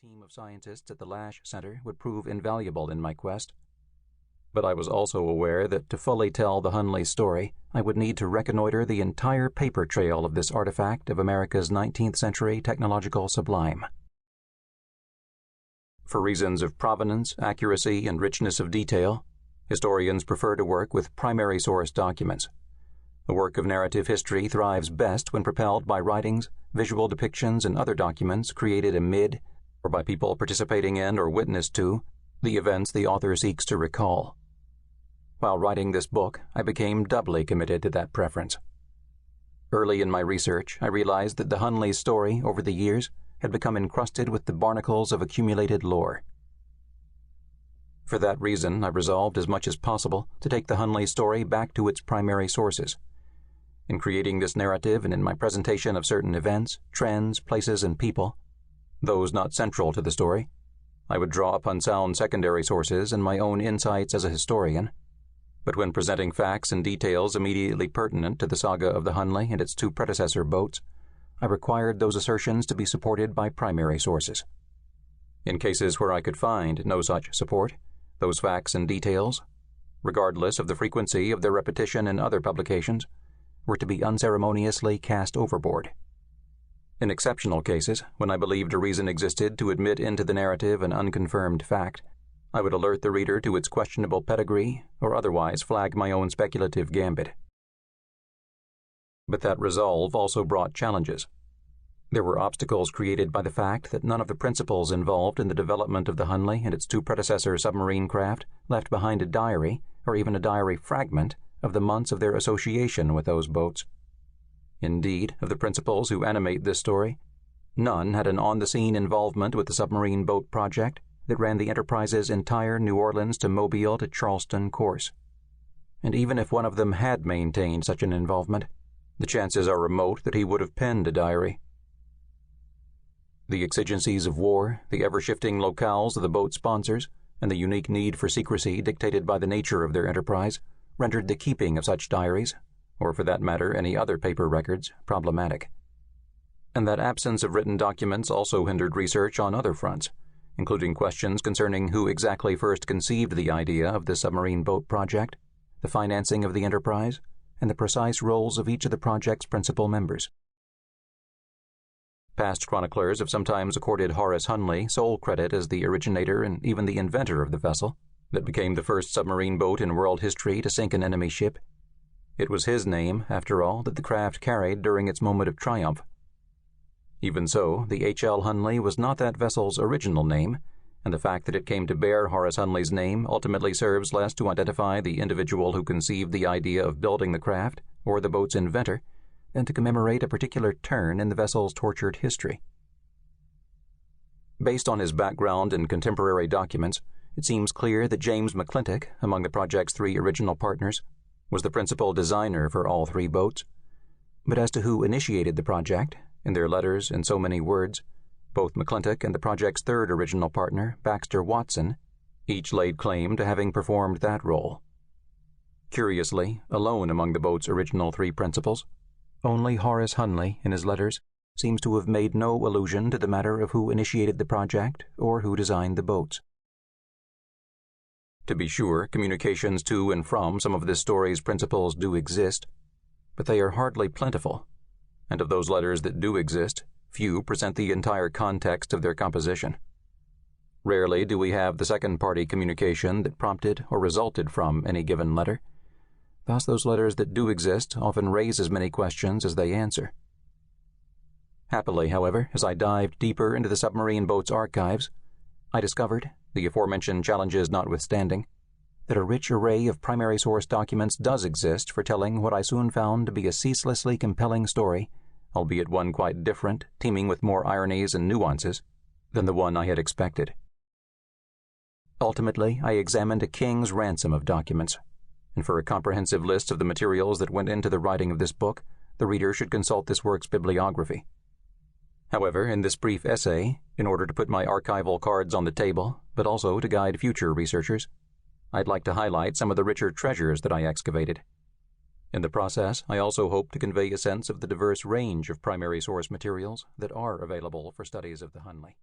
team of scientists at the Lash Center would prove invaluable in my quest. But I was also aware that to fully tell the Hunley story, I would need to reconnoiter the entire paper trail of this artifact of America's 19th century technological sublime. For reasons of provenance, accuracy, and richness of detail, historians prefer to work with primary source documents. The work of narrative history thrives best when propelled by writings, visual depictions, and other documents created amid, or by people participating in or witness to, the events the author seeks to recall. While writing this book, I became doubly committed to that preference. Early in my research, I realized that the Hunley story, over the years, had become encrusted with the barnacles of accumulated lore. For that reason, I resolved as much as possible to take the Hunley story back to its primary sources. In creating this narrative and in my presentation of certain events, trends, places, and people, those not central to the story, I would draw upon sound secondary sources and my own insights as a historian. But when presenting facts and details immediately pertinent to the saga of the Hunley and its two predecessor boats, I required those assertions to be supported by primary sources. In cases where I could find no such support, those facts and details, regardless of the frequency of their repetition in other publications, were to be unceremoniously cast overboard. In exceptional cases, when I believed a reason existed to admit into the narrative an unconfirmed fact, I would alert the reader to its questionable pedigree or otherwise flag my own speculative gambit. But that resolve also brought challenges. There were obstacles created by the fact that none of the principals involved in the development of the Hunley and its two predecessor submarine craft left behind a diary, or even a diary fragment, of the months of their association with those boats. Indeed, of the principals who animate this story, none had an on-the-scene involvement with the submarine boat project that ran the Enterprise's entire New Orleans to Mobile to Charleston course. And even if one of them had maintained such an involvement, the chances are remote that he would have penned a diary. The exigencies of war, the ever-shifting locales of the boat sponsors, and the unique need for secrecy dictated by the nature of their enterprise rendered the keeping of such diaries, or for that matter any other paper records, problematic. And that absence of written documents also hindered research on other fronts, including questions concerning who exactly first conceived the idea of the submarine boat project, the financing of the enterprise, and the precise roles of each of the project's principal members. Past chroniclers have sometimes accorded Horace Hunley sole credit as the originator and even the inventor of the vessel that became the first submarine boat in world history to sink an enemy ship. It was his name, after all, that the craft carried during its moment of triumph. Even so, the H.L. Hunley was not that vessel's original name, and the fact that it came to bear Horace Hunley's name ultimately serves less to identify the individual who conceived the idea of building the craft, or the boat's inventor, than to commemorate a particular turn in the vessel's tortured history. Based on his background in contemporary documents, it seems clear that James McClintock, among the project's three original partners, was the principal designer for all three boats. But as to who initiated the project, in their letters in so many words, both McClintock and the project's third original partner, Baxter Watson, each laid claim to having performed that role. Curiously, alone among the boat's original three principals, only Horace Hunley, in his letters, seems to have made no allusion to the matter of who initiated the project or who designed the boats. To be sure, communications to and from some of this story's principals do exist, but they are hardly plentiful, and of those letters that do exist, few present the entire context of their composition. Rarely do we have the second-party communication that prompted or resulted from any given letter. Thus, those letters that do exist often raise as many questions as they answer. Happily, however, as I dived deeper into the submarine boat's archives, I discovered, the aforementioned challenges notwithstanding, that a rich array of primary source documents does exist for telling what I soon found to be a ceaselessly compelling story, albeit one quite different, teeming with more ironies and nuances, than the one I had expected. Ultimately, I examined a king's ransom of documents, and for a comprehensive list of the materials that went into the writing of this book, the reader should consult this work's bibliography. However, in this brief essay, in order to put my archival cards on the table, but also to guide future researchers, I'd like to highlight some of the richer treasures that I excavated. In the process, I also hope to convey a sense of the diverse range of primary source materials that are available for studies of the Hunley.